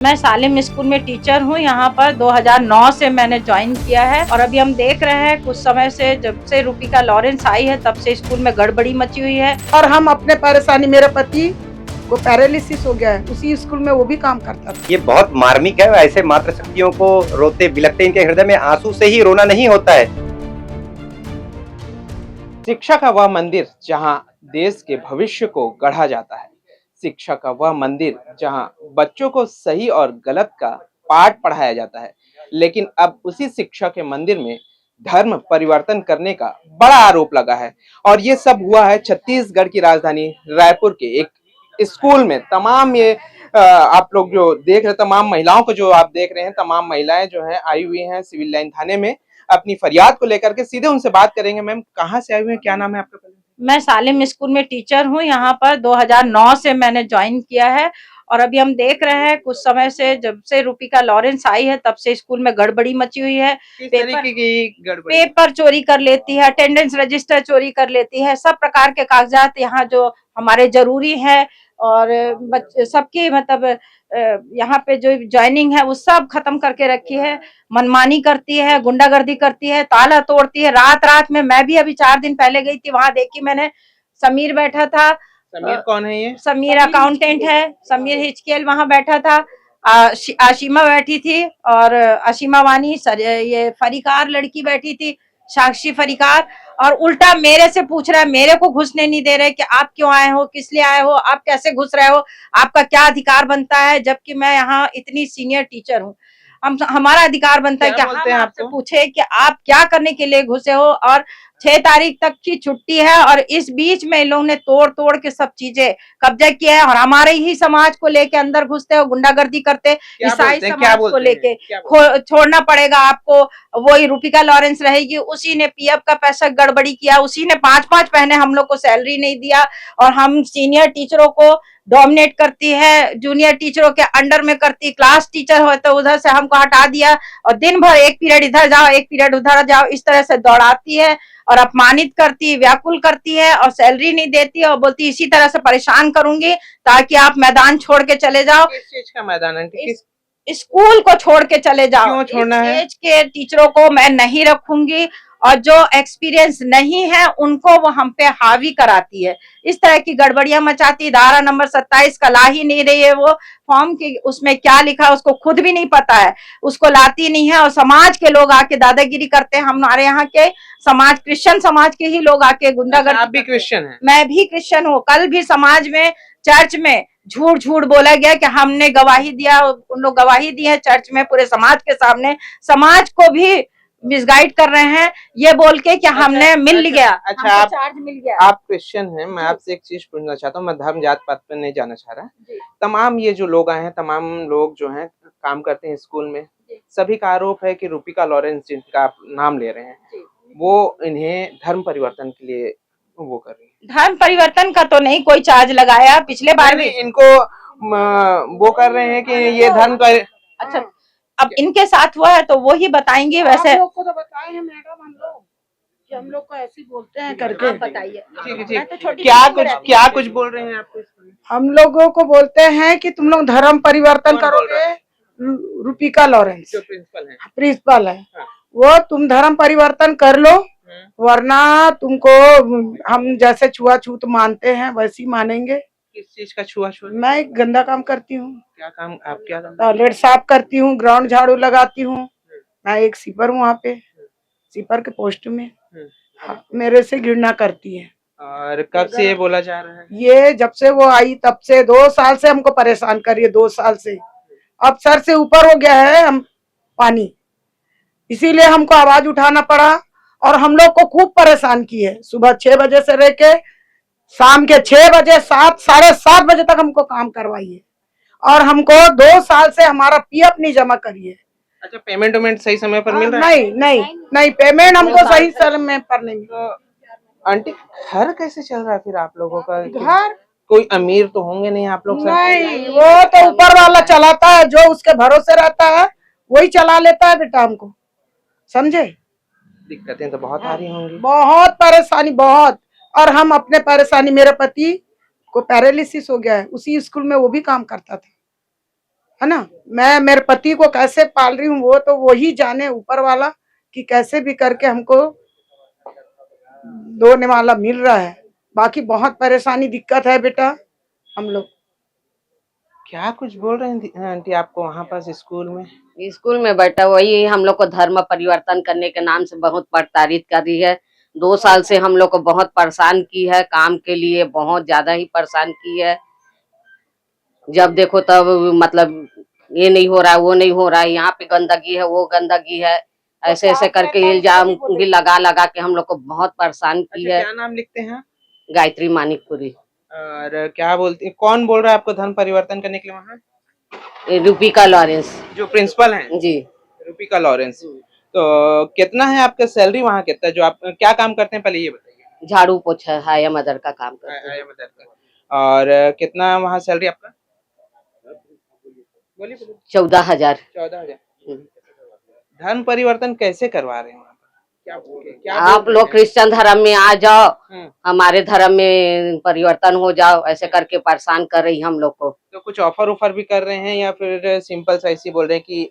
मैं सालिम स्कूल में टीचर हूँ। यहाँ पर 2009 से मैंने ज्वाइन किया है और अभी हम देख रहे हैं कुछ समय से जब से रूपिका लॉरेंस आई है तब से स्कूल में गड़बड़ी मची हुई है। और हम अपने परेशानी, मेरे पति को पैरालिसिस हो गया है, उसी स्कूल में वो भी काम करता था। ये बहुत मार्मिक है। ऐसे मातृशक्तियों को रोते बिलखते इनके हृदय में आंसू से ही रोना नहीं होता है। शिक्षा का वह मंदिर जहां देश के भविष्य को गढ़ा जाता है, शिक्षा का वह मंदिर जहां बच्चों को सही और गलत का पाठ पढ़ाया जाता है, लेकिन अब उसी शिक्षा के मंदिर में धर्म परिवर्तन करने का बड़ा आरोप लगा है। और ये सब हुआ है छत्तीसगढ़ की राजधानी रायपुर के एक स्कूल में। तमाम ये आप लोग जो देख रहे, तमाम महिलाओं को जो आप देख रहे हैं, तमाम महिलाएं जो है आई हुई हैं सिविल लाइन थाने में अपनी फरियाद को लेकर के। सीधे उनसे बात करेंगे। मैम, कहाँ से आई हुई हैं, क्या नाम है आपका? मैं सालिम स्कूल में टीचर हूँ। यहाँ पर 2009 से मैंने ज्वाइन किया है और अभी हम देख रहे हैं कुछ समय से जब से रूपिका लॉरेंस आई है तब से स्कूल में गड़बड़ी मची हुई है। किस तरीके की गड़बड़ी? पेपर चोरी कर लेती है, अटेंडेंस रजिस्टर चोरी कर लेती है, सब प्रकार के कागजात यहाँ जो हमारे जरूरी है और सबकी मतलब यहाँ पे जो ज्वाइनिंग है वो सब खत्म करके रखी है। मनमानी करती है, गुंडागर्दी करती है, ताला तोड़ती है। रात रात में मैं भी अभी 4 दिन पहले गई थी, वहां देखी मैंने समीर बैठा था। समीर कौन है ये? समीर अकाउंटेंट है, समीर हिचकेल वहां बैठा था। आशिमा बैठी थी और अशीमा वानी ये फरीकार लड़की बैठी थी, साक्षी फरीकार। और उल्टा मेरे से पूछ रहा है, मेरे को घुसने नहीं दे रहे कि आप क्यों आए हो, किस लिए आए हो, आप कैसे घुस रहे हो, आपका क्या अधिकार बनता है, जबकि मैं यहाँ इतनी सीनियर टीचर हूँ। हमारा अधिकार बनता है कि हम आपसे पूछे कि आप क्या करने के लिए घुसे हो। और 6 तारीख तक की छुट्टी है और इस बीच में इन लोगों ने तोड़ तोड़ के सब चीजें कब्जा किया है और हमारे ही समाज को लेके अंदर घुसते हो, गुंडागर्दी करते। ईसाई समाज को लेके छोड़ना पड़ेगा आपको, वही रूपिका लॉरेंस रहेगी। उसी ने पीएफ का पैसा गड़बड़ी किया, उसी ने 5-5 महीने हम लोग को सैलरी नहीं दिया और हम सीनियर टीचरों को डोमिनेट करती है, जूनियर टीचरों के अंडर में करती। क्लास टीचर हो तो उधर से हमको हटा दिया और दिन भर एक पीरियड इधर जाओ, एक पीरियड उधर जाओ, इस तरह से दौड़ाती है और अपमानित करती, व्याकुल करती है और सैलरी नहीं देती और बोलती इसी तरह से परेशान करूंगी ताकि आप मैदान छोड़ के चले जाओ। किस चीज का मैदान है? स्कूल को छोड़ के चले जाओ। क्यों छोड़ना है? एज के टीचरों को मैं नहीं रखूंगी और जो एक्सपीरियंस नहीं है उनको वो हम पे हावी कराती है। इस तरह की गड़बड़ियां मचाती। धारा नंबर 27 का ला ही नहीं रही है, वो फॉर्म की उसमें क्या लिखा है उसको खुद भी नहीं पता है, उसको लाती नहीं है। और समाज के लोग आके दादागिरी करते हैं। हमारे यहाँ के समाज, क्रिश्चियन समाज के ही लोग आके गुंडागर्दी। आप भी क्रिश्चियन हैं? मैं भी क्रिश्चियन हूँ। कल भी समाज में, चर्च में झूठ झूठ बोला गया कि हमने गवाही दिया, उन लोग गवाही दी है चर्च में पूरे समाज के सामने। समाज को भी मिसगाइड कर रहे हैं ये बोल के कि हमने मिल गया। अच्छा, चार्ज मिल गया। आप क्रिश्चियन हैं। मैं आपसे एक चीज पूछना चाहता हूँ। मैं धर्म जात पात पे नहीं जाना चाह रहा। तमाम ये जो लोग आए हैं, तमाम लोग जो हैं काम करते हैं स्कूल में, सभी का आरोप है कि रूपिका लॉरेंस जिनका आप नाम ले रहे हैं, वो इन्हें धर्म परिवर्तन के लिए वो कर रही है। धर्म परिवर्तन का तो नहीं कोई चार्ज लगाया। पिछले बार भी इनको वो कर रहे हैं कि ये धर्म का। अच्छा, अब इनके साथ हुआ है तो वो ही बताएंगे। वैसे आप लोग को तो बताए हैं मैडम, हम लोग कि हम लोग को ऐसे बोलते हैं करके। बताइए। ठीक है, ठीक। क्या कुछ बोल रहे हैं आपको? हम लोगों को बोलते हैं कि तुम लोग धर्म परिवर्तन करोगे। रूपिका लॉरेंस जो प्रिंसिपल है, हाँ। वो तुम धर्म परिवर्तन कर लो, वरना तुमको हम जैसे छुआछूत मानते हैं वैसी मानेंगे। किस चीज का छुआछूत? मैं एक गंदा काम करती हूँ। क्या काम? आप क्या काम? टॉयलेट साफ करती हूँ, ग्राउंड झाड़ू लगाती हूँ। मैं एक सीपर हूँ वहाँ पे, सीपर के पोस्ट में। हाँ, मेरे से घृणा करती है। और कब से ये बोला जा रहा है? ये जब से वो आई तब से 2 साल से हमको परेशान कर रही है। 2 साल से अब सर से ऊपर हो गया है हम पानी, इसीलिए हमको आवाज उठाना पड़ा और हम लोग को खूब परेशान की है। सुबह 6 बजे से रह के शाम के 6 बजे, 7, साढ़े 7 बजे तक हमको काम करवाई है और हमको 2 साल से हमारा पीएफ नहीं जमा करी है। अच्छा, पेमेंट सही समय पर मिल रहा है? नहीं, पेमेंट हमको सही समय पर नहीं। तो आंटी, घर कैसे चल रहा है फिर आप लोगों का? घर कोई अमीर तो होंगे नहीं आप लोग? नहीं, वो तो ऊपर वाला चलाता है, जो उसके भरोसे रहता है वही चला लेता है बेटा हमको, समझे। दिक्कतें तो बहुत आ रही होंगी। बहुत परेशानी, बहुत। और हम अपने परेशानी, मेरे पति को पैरालिसिस हो गया है, उसी स्कूल में वो भी काम करता था। है ना। मैं मेरे पति को कैसे पाल रही हूँ वो तो वही जाने, ऊपर वाला, कि कैसे भी करके हमको दो निवाला मिल रहा है। बाकी बहुत परेशानी दिक्कत है बेटा हम लोग। क्या कुछ बोल रहे हैं आंटी आपको वहां पास स्कूल में? स्कूल में बेटा वही हम लोग को धर्म परिवर्तन करने के नाम से बहुत प्रताड़ित कर रही है। 2 साल से हम लोग को बहुत परेशान की है, काम के लिए बहुत ज्यादा ही परेशान की है। जब देखो तब मतलब ये नहीं हो रहा है, वो नहीं हो रहा है, यहाँ पे गंदगी है, वो गंदगी है, ऐसे ऐसे करके इल्जाम भी लगा लगा के हम लोग को बहुत परेशान की अच्छा, है। क्या नाम लिखते हैं? गायत्री मानिकपुरी। और क्या बोलती, कौन बोल रहा है आपको धर्म परिवर्तन करने के लिए वहाँ? रूपिका लॉरेंस जो प्रिंसिपल हैं? जी। रूपिका लॉरेंस। तो कितना है आपका सैलरी वहाँ, कितना है? जो आप क्या काम करते हैं पहले ये बताइए। झाड़ू पोछा हाया मदर का काम करते हैं। मदद का। और कितना वहाँ सैलरी आपका? बोलिए 14,000। 14,000। धर्म परिवर्तन कैसे करवा रहे हैं वहाँ पर? क्या आप लोग क्रिश्चियन धर्म में आ जाओ, हम्म। हमारे धर्म में परिवर्तन हो जाओ, ऐसे करके परेशान कर रही हम लोग को। तो कुछ ऑफर भी कर रहे हैं या फिर सिंपल सा ऐसे बोल रहे हैं कि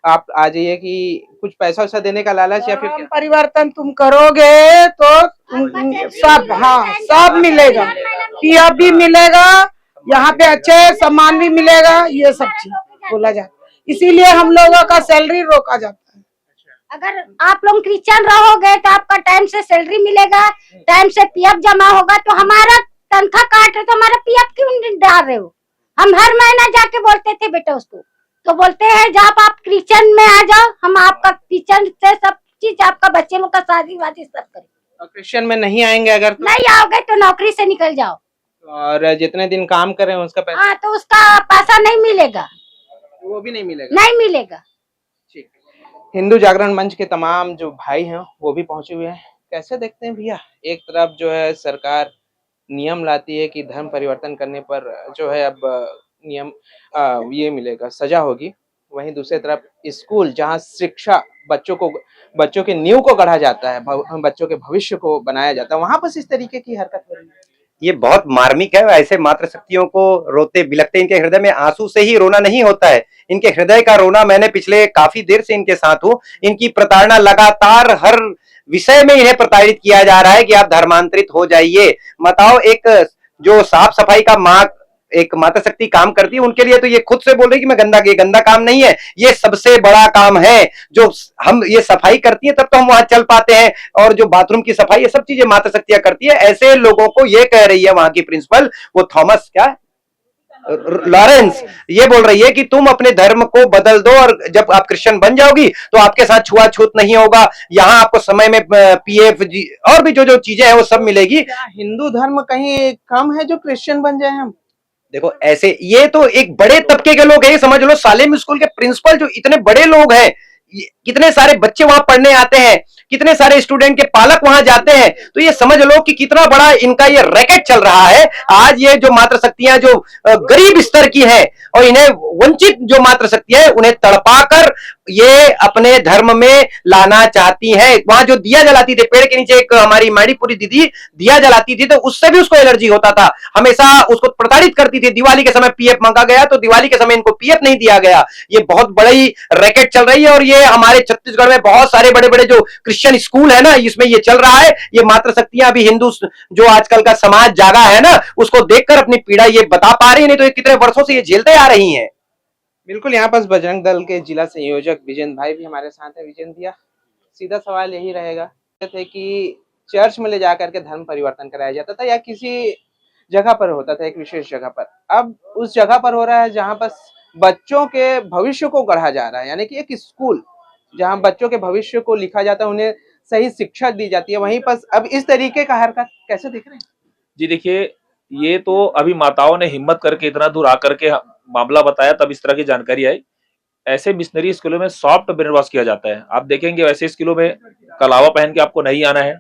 आप आ जाइए, कि कुछ पैसा वैसा देने का लालच या फिर धर्म क्या? परिवर्तन तुम करोगे तो सब, हाँ सब मिलेगा, पीएफ भी मिलेगा, यहाँ पे अच्छे सामान भी मिलेगा, ये सब चीज बोला जाता है। इसीलिए हम लोगों का सैलरी रोका जाता है। अगर आप लोग क्रिश्चियन रहोगे तो आपका टाइम से सैलरी मिलेगा, टाइम से पीएफ जमा होगा, तो हमारा तनख्वाह काट रहे तो हमारा पीएफ क्यों डाल रहे हो? हम हर महीना जाके बोलते थे बेटा उसको, तो बोलते हैं जब आप क्रिश्चियन में आ जाओ, हम आपका क्रिश्चियन से सब चीज, आपका बच्चे लोग का शादी वादी सब करें। और क्रिश्चियन में नहीं आएंगे अगर तो? नहीं आओगे तो नौकरी से निकल जाओ। और जितने दिन काम करें उसका पैसा? हाँ, तो उसका पैसा नहीं मिलेगा, वो भी नहीं मिलेगा? नहीं मिलेगा। ठीक। हिंदू जागरण मंच के तमाम जो भाई हैं वो भी पहुंचे हुए हैं। कैसे देखते हैं भैया, एक तरफ जो है सरकार नियम लाती है कि धर्म परिवर्तन करने पर जो है अब नियम ये मिलेगा, सजा होगी। वहीं दूसरी तरफ स्कूल जहां शिक्षा बच्चों के नींव को गढ़ा जाता है, बच्चों के भविष्य को बनाया जाता है, वहां पर इस तरीके की हरकत हो रही है। ये बहुत मार्मिक है। ऐसे मातृशक्तियों को रोते बिलखते इनके हृदय में आंसू से ही रोना नहीं होता है, इनके हृदय का रोना, मैंने पिछले काफी देर से इनके साथ हूं, इनकी प्रताड़ना लगातार हर विषय में इन्हें प्रताड़ित किया जा रहा है कि आप धर्मांतरित हो जाइए। बताओ, एक जो साफ सफाई का माँ, एक मातृशक्ति काम करती है, उनके लिए तो ये खुद से बोल रही कि मैं गंदा काम नहीं है, ये सबसे बड़ा काम है। जो हम ये सफाई करती है तब तो हम वहां चल पाते हैं, और जो बाथरूम की सफाई, ये सब चीजें मातृशक्तियां करती है। ऐसे लोगों को ये कह रही है वहां की प्रिंसिपल, वो थॉमस क्या लॉरेंस, ये बोल रही है कि तुम अपने धर्म को बदल दो, और जब आप क्रिश्चियन बन जाओगी तो आपके साथ छुआछूत नहीं होगा, यहाँ आपको समय में पीएफ और भी जो जो चीजें हैं वो सब मिलेगी। क्या हिंदू धर्म कहीं कम है जो क्रिश्चियन बन जाए हम? देखो, ऐसे ये तो एक बड़े तबके के लोग हैं, समझ लो सालेम स्कूल के प्रिंसिपल जो इतने बड़े लोग हैं, कितने सारे बच्चे वहां पढ़ने आते हैं, कितने सारे स्टूडेंट के पालक वहां जाते हैं, तो ये समझ लो कि कितना बड़ा इनका ये रैकेट चल रहा है। आज ये जो मातृशक्तियां जो गरीब स्तर की है, और इन्हें वंचित जो मातृशक्तियां है, उन्हें तड़पाकर ये अपने धर्म में लाना चाहती है। वहां जो दिया जलाती थी पेड़ के नीचे, एक हमारी माड़ीपुरी दीदी दिया जलाती थी, तो उससे भी उसको एलर्जी होता था, हमेशा उसको प्रताड़ित करती थी। दिवाली के समय पीएफ मांगा गया तो दिवाली के समय इनको पीएफ नहीं दिया गया। ये बहुत बड़ी रैकेट चल रही है, और ये हमारे छत्तीसगढ़ में बहुत सारे बड़े बड़े जो क्रिश्चियन स्कूल है ना, इसमें ये चल रहा है। ये मातृशक्तियां अभी हिंदू जो आजकल का समाज जागा है ना, उसको देखकर अपनी पीड़ा ये बता पा रही है, नहीं तो ये कितने वर्षों से ये झेलते आ रही हैं। बिल्कुल, यहाँ पास बजरंग दल के जिला संयोजक विजेंद्र भाई भी हमारे साथ है। विजेंद्र भैया, सीधा सवाल यही रहेगा थे कि चर्च में ले जाकर के धर्म परिवर्तन कराया जाता था या किसी जगह पर होता था, एक विशेष जगह पर, अब उस जगह पर हो रहा है जहां पर बच्चों के भविष्य को गढ़ा जा रहा है, यानी कि एक स्कूल जहां बच्चों के भविष्य को लिखा जाता है, उन्हें सही शिक्षा दी जाती है, वहीं पर अब इस तरीके का हरकत कैसे देख रहे हैं? जी देखिए, ये तो अभी माताओं ने हिम्मत करके इतना दूर आकर के मामला बताया, तब इस तरह की जानकारी आई। ऐसे मिशनरी स्कूलों में सॉफ्ट ब्रेन वॉश किया जाता है। आप देखेंगे वैसे स्कूलों में कलावा पहन के आपको नहीं आना है,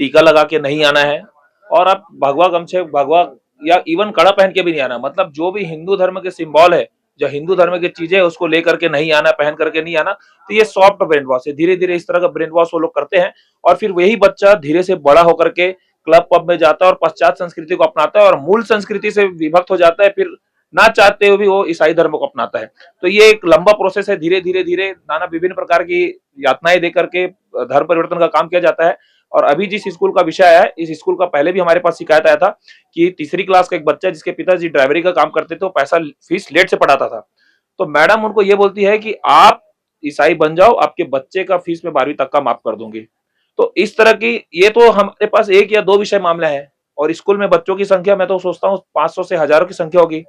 टीका लगा के नहीं आना है, और आप भगवा गमछे, भगवा या इवन कड़ा पहन के भी नहीं आना। मतलब जो भी हिंदू धर्म के सिंबल है, जो हिंदू धर्म की चीजें है, उसको लेकर के नहीं आना, पहन करके नहीं आना। तो ये सॉफ्ट ब्रेन वॉश है। धीरे धीरे इस तरह का ब्रेन वॉश वो लोग करते हैं, और फिर वही बच्चा धीरे से बड़ा होकर के क्लब पब में जाता है और पश्चात संस्कृति को अपनाता है और मूल संस्कृति से विभक्त हो जाता है। फिर ना चाहते हुए भी वो ईसाई धर्म को अपनाता है। तो ये एक लंबा प्रोसेस है, धीरे धीरे धीरे नाना विभिन्न प्रकार की यातनाएं दे करके धर्म परिवर्तन का काम किया जाता है। और अभी जिस स्कूल का विषय है, इस स्कूल का पहले भी हमारे पास शिकायत आया था कि तीसरी क्लास का एक बच्चा जिसके पिताजी ड्राइवरी का काम करते थे, वो पैसा फीस लेट से पढ़ाता था। तो मैडम उनको ये बोलती है कि आप ईसाई बन जाओ, आपके बच्चे का फीस में 12वीं तक का माफ कर दूंगी। तो इस तरह की, ये तो हमारे पास एक या दो विषय मामले हैं, और स्कूल में बच्चों की संख्या मैं तो सोचता हूँ 500 से हजारों की संख्या होगी।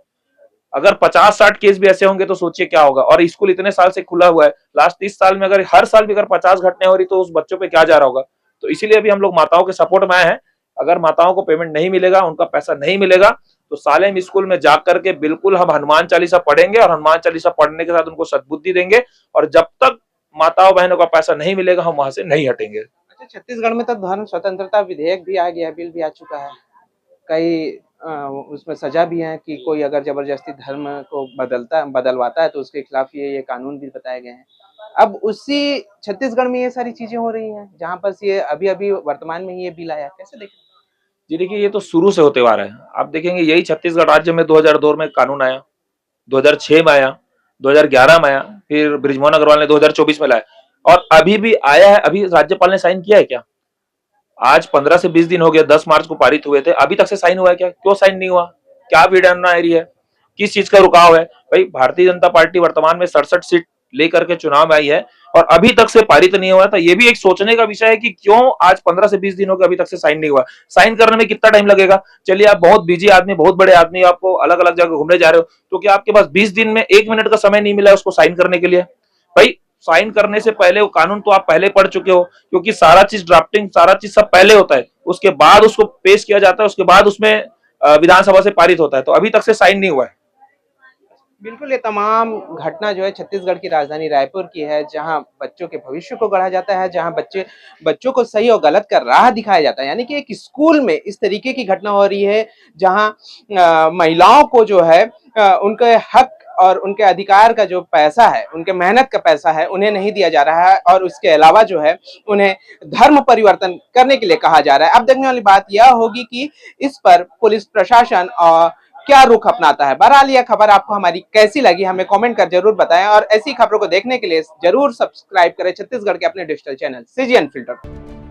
अगर 50-60 केस भी ऐसे होंगे तो सोचिए क्या होगा। और स्कूल इतने साल से खुला हुआ है, लास्ट 30 साल में अगर हर साल भी अगर 50 घटनाएं हो रही तो उस बच्चों पे क्या जा रहा होगा। तो इसीलिए अभी हम लोग माताओं के सपोर्ट में आए हैं। अगर माताओं को पेमेंट नहीं मिलेगा, उनका पैसा नहीं मिलेगा, तो सालेम स्कूल में जा करके बिल्कुल हम हनुमान चालीसा पढ़ेंगे, और हनुमान चालीसा पढ़ने के साथ उनको सद्बुद्धि देंगे, और जब तक माताओं बहनों का पैसा नहीं मिलेगा हम वहां से नहीं हटेंगे। अच्छा, छत्तीसगढ़ में तो धर्म स्वतंत्रता विधेयक भी आ गया है, बिल भी आ चुका है। कई उसमें सजा भी है कि कोई अगर जबरदस्ती धर्म को बदलवाता है तो उसके खिलाफ ये कानून भी बताए गए हैं। अब उसी छत्तीसगढ़ में ये सारी चीजें हो रही हैं, जहाँ पर ये अभी अभी वर्तमान में ही ये बिल आया है, कैसे देखें? जी देखिए, ये तो शुरू से होते आ रहा है। आप देखेंगे यही छत्तीसगढ़ राज्य में 2002 में कानून आया, 2006 में आया, 2011 में आया, फिर बृजमोहन अग्रवाल ने 2024 में लाया, और अभी भी आया है। अभी राज्यपाल ने साइन किया है क्या? आज 15 से 20 दिन हो गया, 10 मार्च को पारित हुए थे, अभी तक से साइन हुआ है क्या? क्यों साइन नहीं हुआ? क्या विडम्बना आ रही है? किस चीज का रुकाव है? भाई भारतीय जनता पार्टी वर्तमान में 67 सीट लेकर के चुनाव में आई है, और अभी तक से पारित नहीं हुआ था। ये भी एक सोचने का विषय है कि क्यों आज 15 से 20 दिन हो गए, अभी तक से साइन नहीं हुआ। साइन करने में कितना टाइम लगेगा? चलिए, आप बहुत बिजी आदमी, बहुत बड़े आदमी, आपको अलग अलग जगह घूमने जा रहे हो, तो क्या आपके पास 20 दिन में 1 मिनट का समय नहीं मिला उसको साइन करने के लिए? भाई साइन करने से पहले वो कानून तो आप पहले पढ़ चुके हो, क्योंकि सारा चीज ड्राफ्टिंग, सारा चीज सब पहले होता है, उसके बाद उसको पेश किया जाता है, उसके बाद उसमें विधानसभा से पारित होता है। तो अभी तक से साइन नहीं हुआ है। बिल्कुल, ये तमाम घटना जो है छत्तीसगढ़ की राजधानी रायपुर की है, जहां बच्चों के भविष्य को गढ़ा जाता है, जहां बच्चों को सही और गलत का राह दिखाया जाता है। यानी कि एक स्कूल में इस तरीके की घटना हो रही है, जहां महिलाओं को जो है उनके हक और उनके अधिकार का जो पैसा है, उनके मेहनत का पैसा है, उन्हें नहीं दिया जा रहा है, और उसके अलावा जो है उन्हें धर्म परिवर्तन करने के लिए कहा जा रहा है। अब देखने वाली बात यह होगी कि इस पर पुलिस प्रशासन और क्या रुख अपनाता है। बहरहाल यह खबर आपको हमारी कैसी लगी, हमें कमेंट कर जरूर बताएं, और ऐसी खबरों को देखने के लिए जरूर सब्सक्राइब करें छत्तीसगढ़ के अपने डिजिटल चैनल CGN फिल्टर।